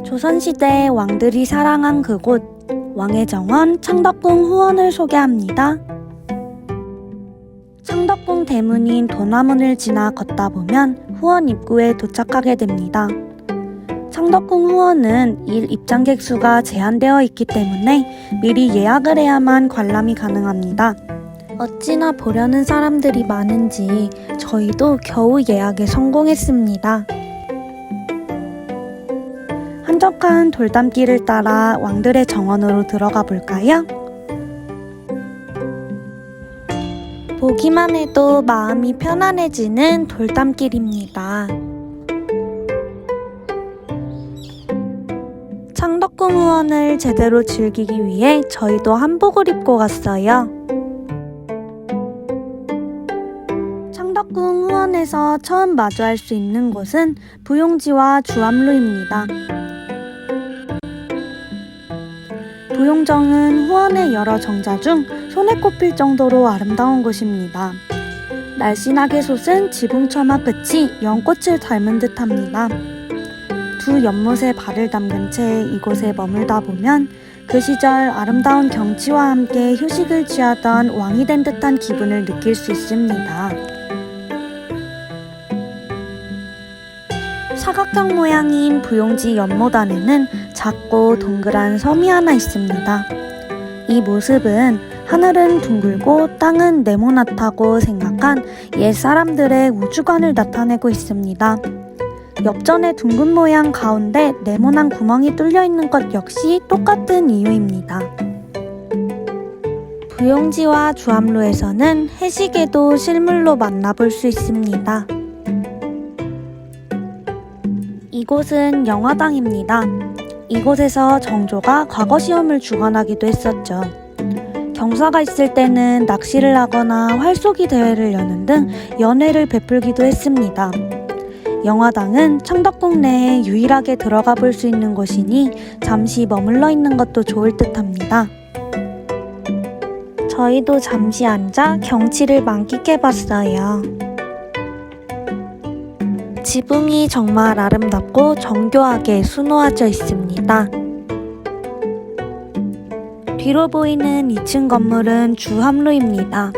조선시대 왕들이 사랑한 그곳, 왕의 정원 창덕궁 후원을 소개합니다. 창덕궁 대문인 도나문을 지나 걷다 보면 후원 입구에 도착하게 됩니다. 창덕궁 후원은 일 입장객 수가 제한되어 있기 때문에 미리 예약을 해야만 관람이 가능합니다. 어찌나 보려는 사람들이 많은지 저희도 겨우 예약에 성공했습니다. 한적한 돌담길을 따라 왕들의 정원으로 들어가 볼까요? 보기만 해도 마음이 편안해지는 돌담길입니다. 창덕궁 후원을 제대로 즐기기 위해 저희도 한복을 입고 갔어요. 창덕궁 후원에서 처음 마주할 수 있는 곳은 부용지와 주암루입니다. 부용정은 후원의 여러 정자 중 손에 꼽힐 정도로 아름다운 곳입니다. 날씬하게 솟은 지붕처마 끝이 연꽃을 닮은 듯합니다. 두 연못에 발을 담근 채 이곳에 머물다 보면 그 시절 아름다운 경치와 함께 휴식을 취하던 왕이 된 듯한 기분을 느낄 수 있습니다. 사각형 모양인 부용지 연못 안에는 작고 동그란 섬이 하나 있습니다. 이 모습은 하늘은 둥글고 땅은 네모나다고 생각한 옛 사람들의 우주관을 나타내고 있습니다. 엽전의 둥근 모양 가운데 네모난 구멍이 뚫려 있는 것 역시 똑같은 이유입니다. 부용지와 주암루에서는 해시계도 실물로 만나볼 수 있습니다. 이곳은 영화당입니다. 이곳에서 정조가 과거 시험을 주관하기도 했었죠. 경사가 있을 때는 낚시를 하거나 활쏘기 대회를 여는 등 연회를 베풀기도 했습니다. 영화당은 창덕궁 내에 유일하게 들어가 볼 수 있는 곳이니 잠시 머물러 있는 것도 좋을 듯합니다. 저희도 잠시 앉아 경치를 만끽해봤어요. 지붕이 정말 아름답고 정교하게 수놓아져 있습니다. 뒤로 보이는 2층 건물은 주함루입니다.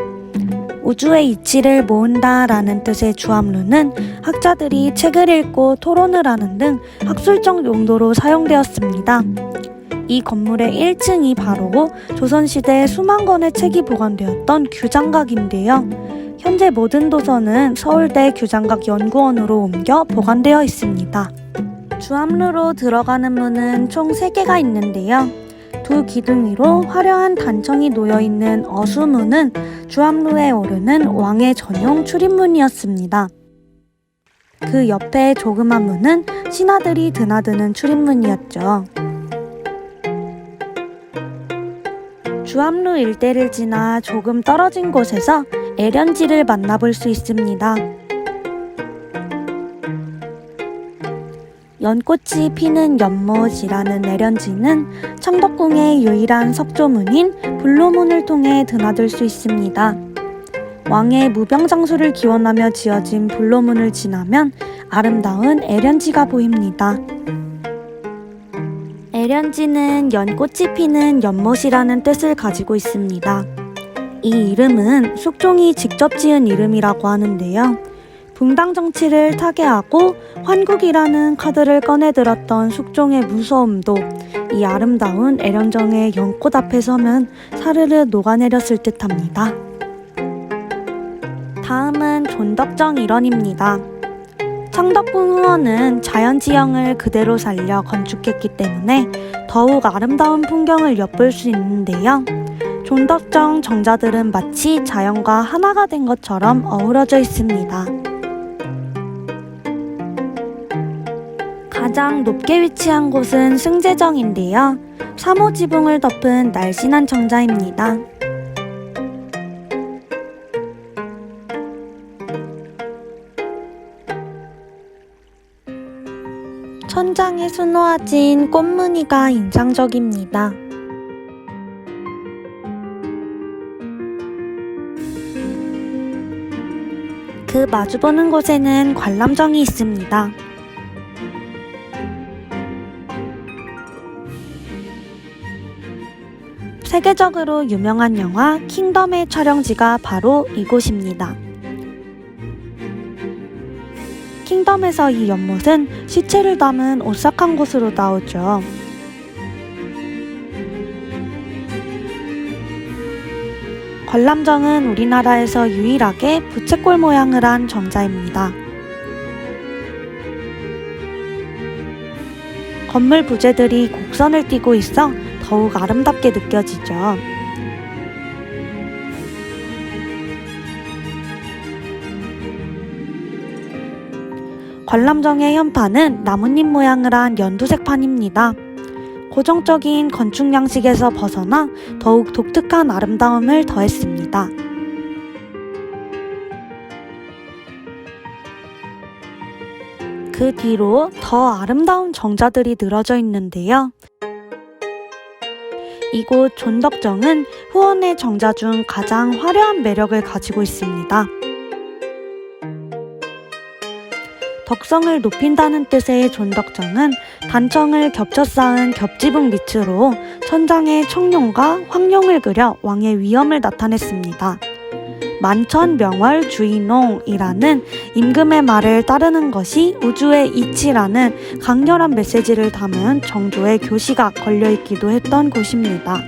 우주의 이치를 모은다 라는 뜻의 주함루는 학자들이 책을 읽고 토론을 하는 등 학술적 용도로 사용되었습니다. 이 건물의 1층이 바로 조선시대 수만 권의 책이 보관되었던 규장각인데요. 현재 모든 도서는 서울대 규장각 연구원으로 옮겨 보관되어 있습니다. 주함루로 들어가는 문은 총 3개가 있는데요. 두 기둥 위로 화려한 단청이 놓여있는 어수문은 주함루에 오르는 왕의 전용 출입문이었습니다. 그 옆에 조그만 문은 신하들이 드나드는 출입문이었죠. 주함루 일대를 지나 조금 떨어진 곳에서 애련지를 만나볼 수 있습니다. 연꽃이 피는 연못이라는 애련지는 창덕궁의 유일한 석조문인 불로문을 통해 드나들 수 있습니다. 왕의 무병장수를 기원하며 지어진 불로문을 지나면 아름다운 애련지가 보입니다. 애련지는 연꽃이 피는 연못이라는 뜻을 가지고 있습니다. 이 이름은 숙종이 직접 지은 이름이라고 하는데요. 붕당 정치를 타개하고 환국이라는 카드를 꺼내들었던 숙종의 무서움도 이 아름다운 애련정의 연꽃 앞에 서면 사르르 녹아내렸을 듯합니다. 다음은 존덕정 일원입니다. 창덕궁 후원은 자연지형을 그대로 살려 건축했기 때문에 더욱 아름다운 풍경을 엿볼 수 있는데요. 존덕정 정자들은 마치 자연과 하나가 된 것처럼 어우러져 있습니다. 가장 높게 위치한 곳은 승제정인데요. 3호 지붕을 덮은 날씬한 정자입니다. 천장에 수놓아진 꽃무늬가 인상적입니다. 그 마주보는 곳에는 관람정이 있습니다. 세계적으로 유명한 영화 킹덤의 촬영지가 바로 이곳입니다. 킹덤에서 이 연못은 시체를 담은 오싹한 곳으로 나오죠. 관람정은 우리나라에서 유일하게 부채꼴 모양을 한 정자입니다. 건물 부재들이 곡선을 띠고 있어 더욱 아름답게 느껴지죠. 관람정의 현판은 나뭇잎 모양을 한 연두색 판입니다. 고정적인 건축 양식에서 벗어나 더욱 독특한 아름다움을 더했습니다. 그 뒤로 더 아름다운 정자들이 늘어져 있는데요. 이곳 존덕정은 후원의 정자 중 가장 화려한 매력을 가지고 있습니다. 덕성을 높인다는 뜻의 존덕정은 단청을 겹쳐 쌓은 겹지붕 밑으로 천장에 청룡과 황룡을 그려 왕의 위엄을 나타냈습니다. 만천명월 주인홍이라는 임금의 말을 따르는 것이 우주의 이치라는 강렬한 메시지를 담은 정조의 교시가 걸려있기도 했던 곳입니다.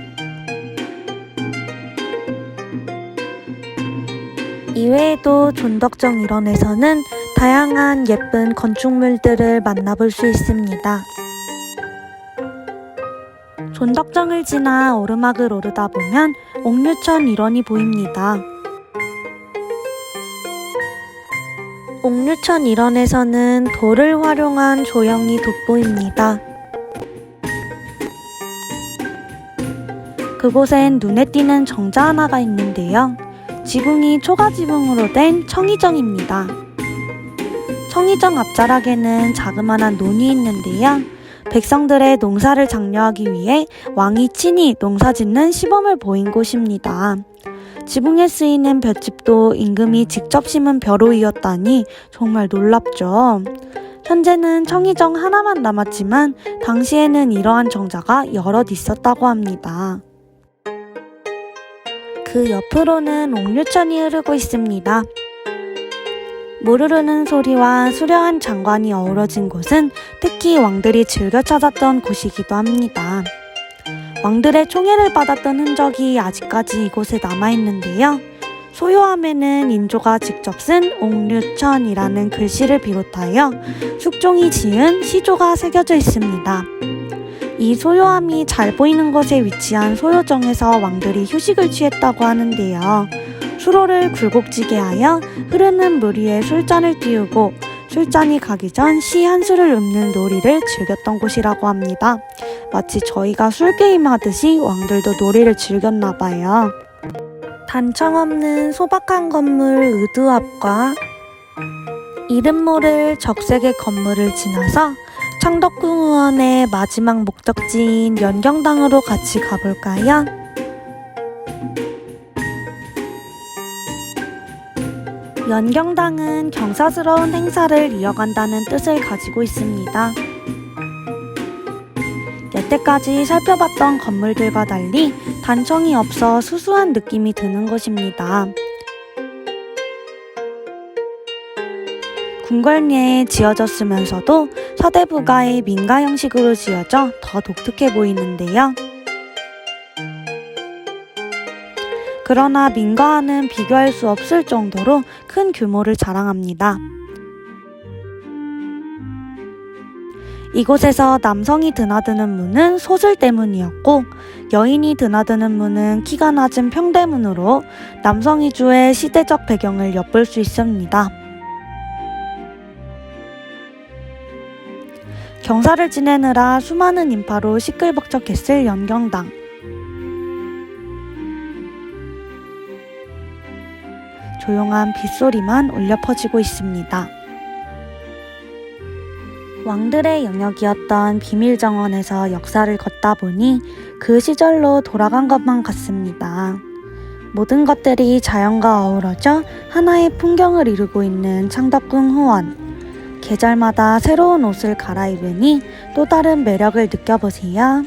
이외에도 존덕정 일원에서는 다양한 예쁜 건축물들을 만나볼 수 있습니다. 존덕정을 지나 오르막을 오르다 보면 옥류천 일원이 보입니다. 옥류천 일원에서는 돌을 활용한 조형이 돋보입니다. 그곳엔 눈에 띄는 정자 하나가 있는데요. 지붕이 초가지붕으로 된 청희정입니다. 청희정 앞자락에는 자그마한 논이 있는데요. 백성들의 농사를 장려하기 위해 왕이 친히 농사짓는 시범을 보인 곳입니다. 지붕에 쓰이는 볏짚도 임금이 직접 심은 벼로이었다니 정말 놀랍죠. 현재는 청희정 하나만 남았지만 당시에는 이러한 정자가 여럿 있었다고 합니다. 그 옆으로는 옥류천이 흐르고 있습니다. 물 흐르는 소리와 수려한 장관이 어우러진 곳은 특히 왕들이 즐겨 찾았던 곳이기도 합니다. 왕들의 총애를 받았던 흔적이 아직까지 이곳에 남아있는데요. 소요함에는 인조가 직접 쓴 옥류천이라는 글씨를 비롯하여 숙종이 지은 시조가 새겨져 있습니다. 이 소요함이 잘 보이는 곳에 위치한 소요정에서 왕들이 휴식을 취했다고 하는데요. 수로를 굴곡지게 하여 흐르는 물 위에 술잔을 띄우고 술잔이 가기 전 시 한 수를 읊는 놀이를 즐겼던 곳이라고 합니다. 마치 저희가 술게임 하듯이 왕들도 놀이를 즐겼나봐요. 단청 없는 소박한 건물 의두 앞과 이름 모를 적색의 건물을 지나서 창덕궁 의원의 마지막 목적지인 연경당으로 같이 가볼까요? 연경당은 경사스러운 행사를 이어간다는 뜻을 가지고 있습니다. 여태까지 살펴봤던 건물들과 달리 단청이 없어 수수한 느낌이 드는 곳입니다. 궁궐내에 지어졌으면서도 서대부가의 민가 형식으로 지어져 더 독특해 보이는데요. 그러나 민가와는 비교할 수 없을 정도로 큰 규모를 자랑합니다. 이곳에서 남성이 드나드는 문은 소슬대문이었고 여인이 드나드는 문은 키가 낮은 평대문으로 남성 위주의 시대적 배경을 엿볼 수 있습니다. 경사를 지내느라 수많은 인파로 시끌벅적했을 연경당. 조용한 빗소리만 울려 퍼지고 있습니다. 왕들의 영역이었던 비밀정원에서 역사를 걷다 보니 그 시절로 돌아간 것만 같습니다. 모든 것들이 자연과 어우러져 하나의 풍경을 이루고 있는 창덕궁 후원. 계절마다 새로운 옷을 갈아입으니 또 다른 매력을 느껴보세요.